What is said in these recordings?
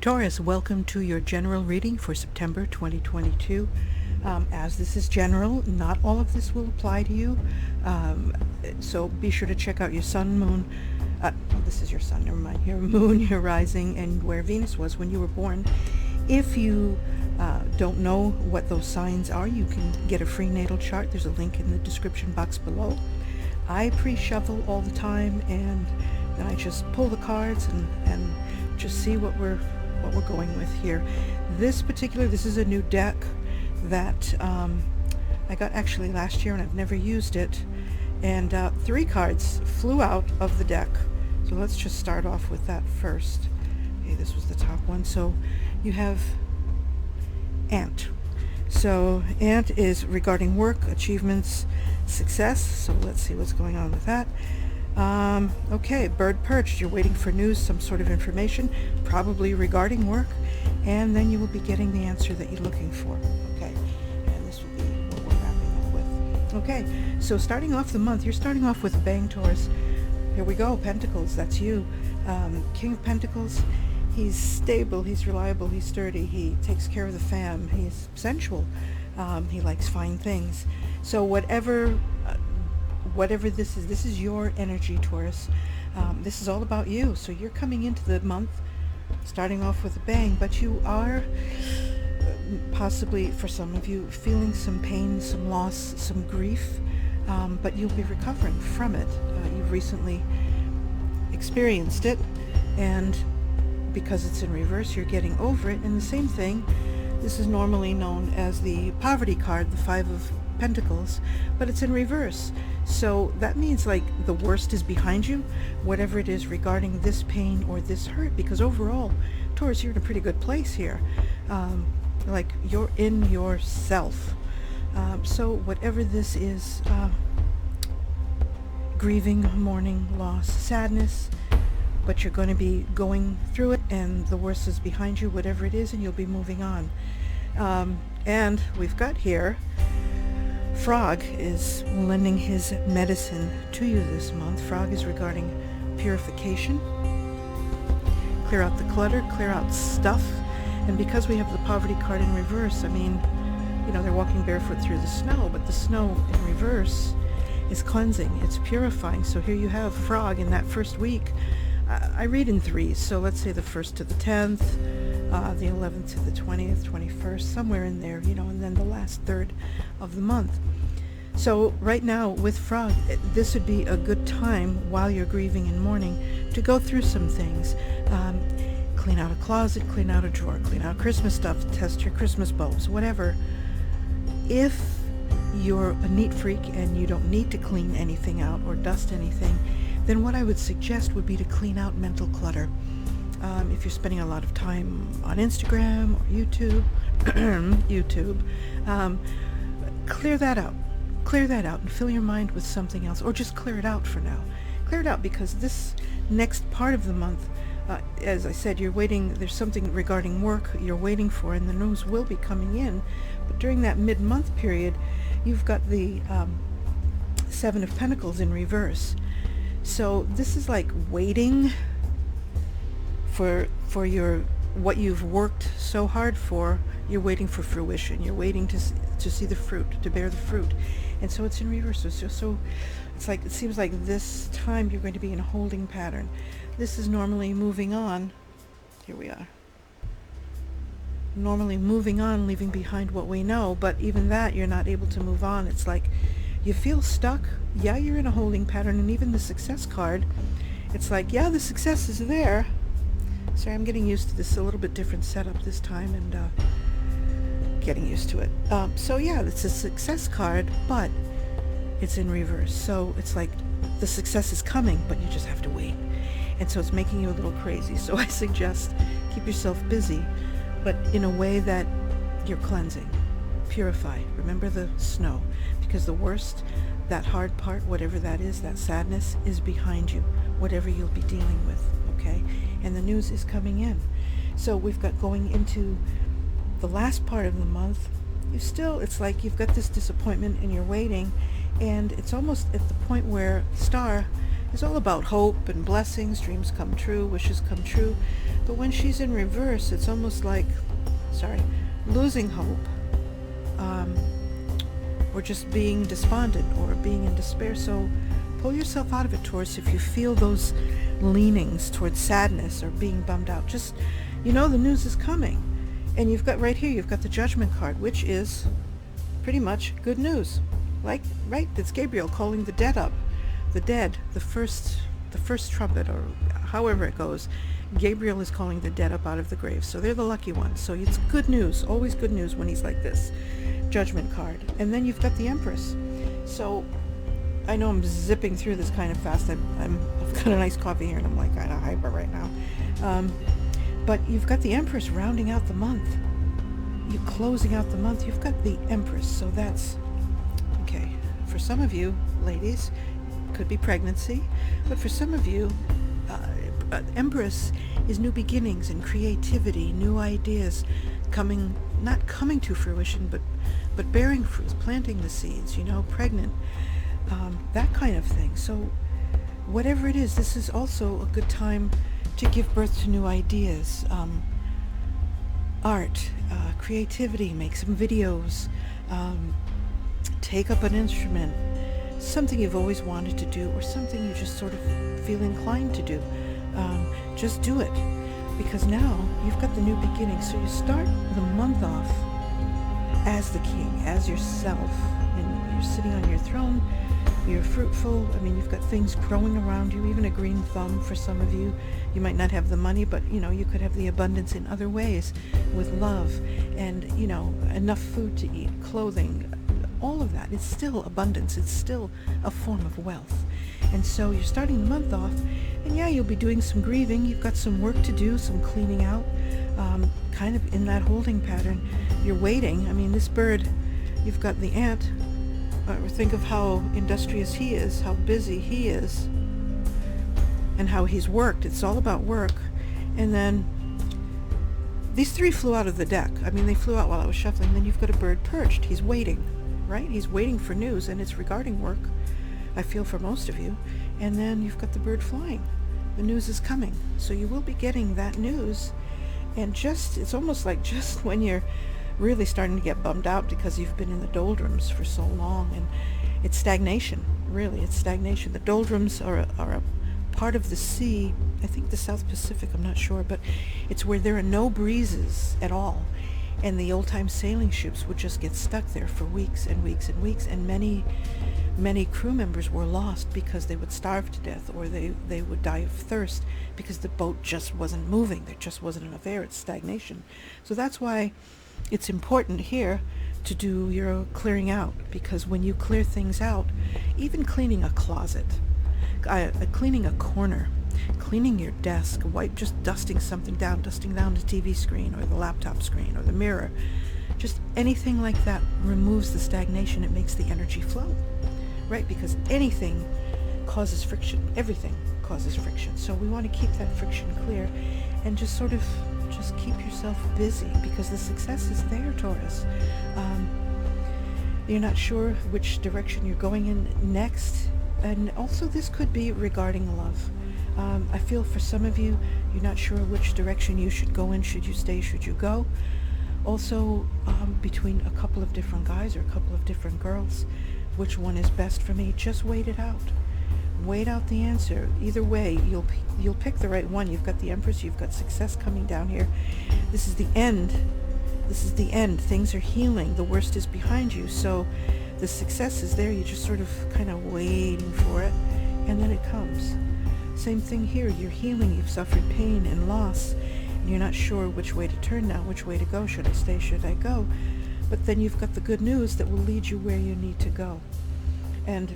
Taurus, welcome to your general reading for September 2022. As this is general, not all of this will apply to you, so be sure to check out your sun, moon, this is your sun, never mind, your moon, your rising, and where Venus was when you were born. If you don't know what those signs are, you can get a free natal chart. There's a link in the description box below. I pre-shuffle all the time, and then I just pull the cards and just see what we're going with here. This is a new deck that I got actually last year, and I've never used it, and 3 cards flew out of the deck. So let's just start off with that first. Okay, this was the top one. So you have Ant. So Ant is regarding work, achievements, success. So let's see what's going on with that. Okay, Bird perched. You're waiting for news, some sort of information, probably regarding work, and then you will be getting the answer that you're looking for. Okay, and this will be what we're wrapping up with. Okay, so starting off the month, you're starting off with a bang, Taurus. Here we go, Pentacles, that's you. King of Pentacles, he's stable, he's reliable, he's sturdy, he takes care of the fam, he's sensual, he likes fine things. So whatever this is your energy, Taurus. This is all about you. So you're coming into the month starting off with a bang, but you are possibly, for some of you, feeling some pain, some loss, some grief, but you'll be recovering from it. You've recently experienced it, and because it's in reverse, you're getting over it. And the same thing, this is normally known as the poverty card, the 5 of Pentacles, but it's in reverse. So that means like the worst is behind you, whatever it is regarding this pain or this hurt, because overall, Taurus, you're in a pretty good place here. Like you're in yourself. So whatever this is, grieving, mourning, loss, sadness, but you're going to be going through it, and the worst is behind you, whatever it is, and you'll be moving on. And we've got here, Frog is lending his medicine to you this month. Frog is regarding purification. Clear out the clutter, clear out stuff. And because we have the poverty card in reverse, I mean, you know, they're walking barefoot through the snow, but the snow in reverse is cleansing, it's purifying. So here you have Frog in that first week. I read in 3s, so let's say the 1st to the 10th, the 11th to the 20th, 21st, somewhere in there, you know, and then the last third of the month. So right now with Frog, this would be a good time while you're grieving and mourning to go through some things. Clean out a closet, clean out a drawer, clean out Christmas stuff, test your Christmas bulbs, whatever. If you're a neat freak and you don't need to clean anything out or dust anything, then what I would suggest would be to clean out mental clutter. If you're spending a lot of time on Instagram or YouTube, clear that out. Clear that out and fill your mind with something else, or just clear it out for now. Clear it out, because this next part of the month, as I said, you're waiting, there's something regarding work you're waiting for, and the news will be coming in. But during that mid-month period, you've got the 7 of Pentacles in reverse. So this is like waiting for your, what you've worked so hard for. You're waiting for fruition. You're waiting to see the fruit, to bear the fruit. And so it's in reverse. So it's like, it seems like this time you're going to be in a holding pattern. This is normally moving on. Here we are. Normally moving on, leaving behind what we know, but even that you're not able to move on. It's like you feel stuck. Yeah, you're in a holding pattern, and even the success card, it's like, yeah, the success is there. Sorry, I'm getting used to this, a little bit different setup this time, and getting used to it. So yeah, it's a success card, but it's in reverse. So it's like the success is coming, but you just have to wait. And so it's making you a little crazy. So I suggest keep yourself busy, but in a way that you're cleansing. Purify. Remember the snow, because the worst, that hard part, whatever that is, that sadness is behind you, whatever you'll be dealing with, okay? And the news is coming in. So we've got going into the last part of the month. It's like you've got this disappointment and you're waiting, and it's almost at the point where Star, is all about hope and blessings, dreams come true, wishes come true. But when she's in reverse, it's almost like, losing hope, or just being despondent or being in despair. So pull yourself out of it, Taurus, if you feel those leanings towards sadness or being bummed out. Just, the news is coming. And you've got right here, you've got the Judgment card, which is pretty much good news. It's Gabriel calling the dead up. The dead, the first trumpet, or however it goes. Gabriel is calling the dead up out of the grave. So they're the lucky ones. So it's good news, always good news when he's like this. Judgment card. And then you've got the Empress. So I know I'm zipping through this kind of fast. I've got a nice coffee here and I'm like kind of hyper right now. But you've got the Empress rounding out the month. You're closing out the month. You've got the Empress. So that's, okay, for some of you, ladies, could be pregnancy. But for some of you, Empress is new beginnings and creativity, new ideas not coming to fruition, but bearing fruit, planting the seeds, pregnant, that kind of thing. So whatever it is, this is also a good time to give birth to new ideas, art, creativity, make some videos, take up an instrument, something you've always wanted to do, or something you just sort of feel inclined to do. Just do it, because now you've got the new beginning. So you start the month off as the king, as yourself, and you're sitting on your throne. You're fruitful. You've got things growing around you, even a green thumb for some of you. You might not have the money, but, you could have the abundance in other ways with love and, enough food to eat, clothing, all of that. It's still abundance. It's still a form of wealth. And so you're starting the month off, and you'll be doing some grieving. You've got some work to do, some cleaning out, kind of in that holding pattern. You're waiting. This bird, you've got the ant. Think of how industrious he is, how busy he is, and how he's worked. It's all about work. And then these three flew out of the deck. They flew out while I was shuffling. Then you've got a bird perched. He's waiting, right? He's waiting for news, and it's regarding work, I feel, for most of you. And then you've got the bird flying. The news is coming. So you will be getting that news. And it's almost like just when you're really starting to get bummed out because you've been in the doldrums for so long, and it's stagnation. Really, it's stagnation. The doldrums are a part of the sea, I think the South Pacific, I'm not sure, but it's where there are no breezes at all, and the old-time sailing ships would just get stuck there for weeks and weeks and weeks, and many crew members were lost because they would starve to death, or they would die of thirst because the boat just wasn't moving. There just wasn't enough air. It's stagnation. So that's why it's important here to do your clearing out, because when you clear things out, even cleaning a closet, cleaning a corner, cleaning your desk, just dusting something down, dusting down the TV screen or the laptop screen or the mirror, just anything like that removes the stagnation. It makes the energy flow, right? Because anything causes friction. Everything causes friction. So we want to keep that friction clear and just sort of keep yourself busy, because the success is there, Taurus. You're not sure which direction you're going in next, and also this could be regarding love. I feel for some of you, you're not sure which direction you should go in. Should you stay? Should you go? Also, between a couple of different guys or a couple of different girls, which one is best for me? Just wait it out. Wait out the answer. Either way, you'll pick the right one. You've got the Empress. You've got success coming down here. This is the end. This is the end. Things are healing. The worst is behind you. So the success is there. You're just sort of kind of waiting for it, and then it comes. Same thing here. You're healing. You've suffered pain and loss, and you're not sure which way to turn now, which way to go. Should I stay? Should I go? But then you've got the good news that will lead you where you need to go. And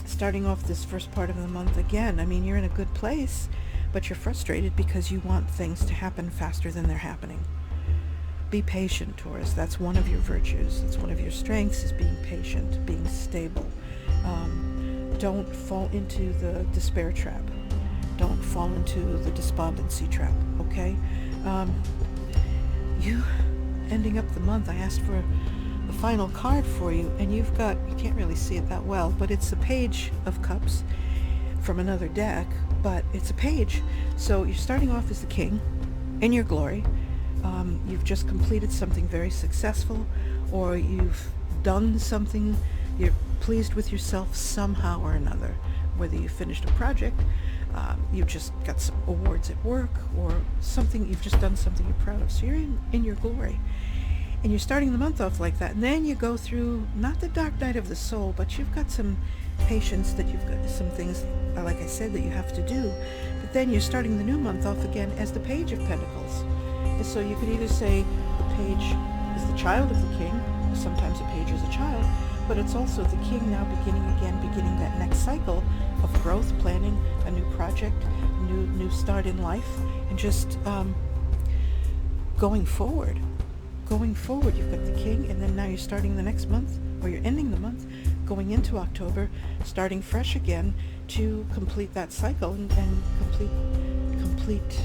starting off this first part of the month again, you're in a good place, but you're frustrated because you want things to happen faster than they're happening. Be patient, Taurus. That's one of your virtues. That's one of your strengths, is being patient, being stable. Don't fall into the despair trap. Don't fall into the despondency trap, okay? You ending up the month, I asked for the final card for you, and you can't really see it that well, but it's a Page of Cups, from another deck, but it's a page. So you're starting off as the king in your glory. You've just completed something very successful, or you've done something, you're pleased with yourself somehow or another, whether you finished a project, you just got some awards at work, or something, you've just done something you're proud of. So you're in your glory. And you're starting the month off like that. And then you go through, not the dark night of the soul, but you've got some patience, that you've got some things, like I said, that you have to do. But then you're starting the new month off again as the Page of Pentacles. And so you could either say the page is the child of the king, or sometimes a page is a child, but it's also the king now beginning that next cycle of growth, planning a new project, new start in life, and just going forward. You've got the king, and then now you're starting the next month, or you're ending the month, going into October, starting fresh again to complete that cycle and complete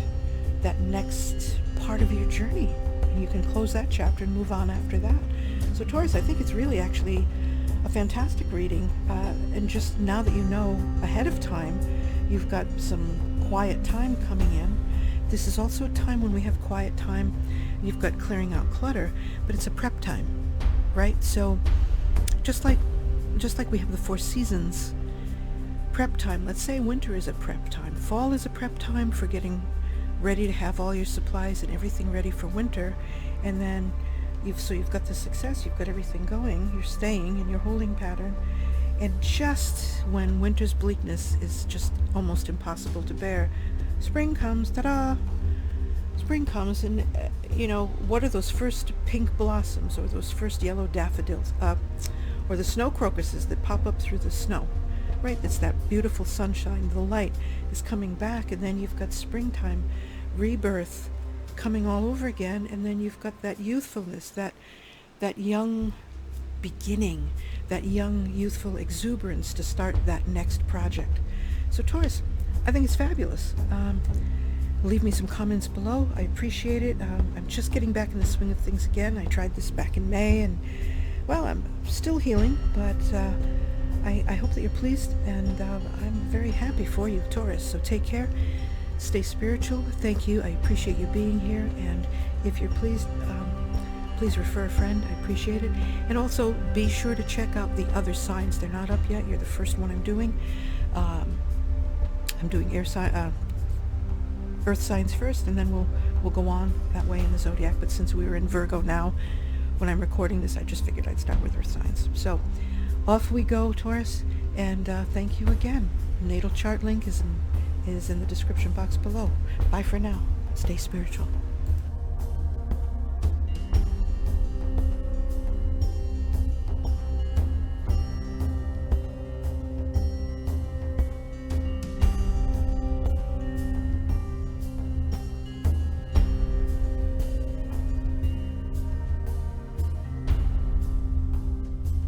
that next part of your journey. And you can close that chapter and move on after that. So Taurus, I think it's really actually a fantastic reading, and just now that you know ahead of time, you've got some quiet time coming in. This is also a time when we have quiet time. You've got clearing out clutter, but it's a prep time, right? So just like we have the 4 seasons, prep time. Let's say winter is a prep time. Fall is a prep time for getting ready to have all your supplies and everything ready for winter. And then you've got the success, you've got everything going, you're staying in your holding pattern. And just when winter's bleakness is just almost impossible to bear, spring comes, ta-da! Spring comes, and what are those first pink blossoms, or those first yellow daffodils, or the snow crocuses that pop up through the snow, right? It's that beautiful sunshine, the light is coming back, and then you've got springtime, rebirth coming all over again, and then you've got that youthfulness, that young beginning, that young youthful exuberance to start that next project. So Taurus, I think it's fabulous. Leave me some comments below. I appreciate it. I'm just getting back in the swing of things again. I tried this back in May, and well, I'm still healing, but I hope that you're pleased, and I'm very happy for you, Taurus. So take care. Stay spiritual. Thank you. I appreciate you being here, and if you're pleased, please refer a friend. I appreciate it. And also be sure to check out the other signs. They're not up yet. You're the first one I'm doing. I'm doing earth signs first, and then we'll go on that way in the zodiac. But since we were in Virgo now, when I'm recording this, I just figured I'd start with earth signs. So off we go, Taurus, and thank you again. Natal chart link is in the description box below. Bye for now. Stay spiritual.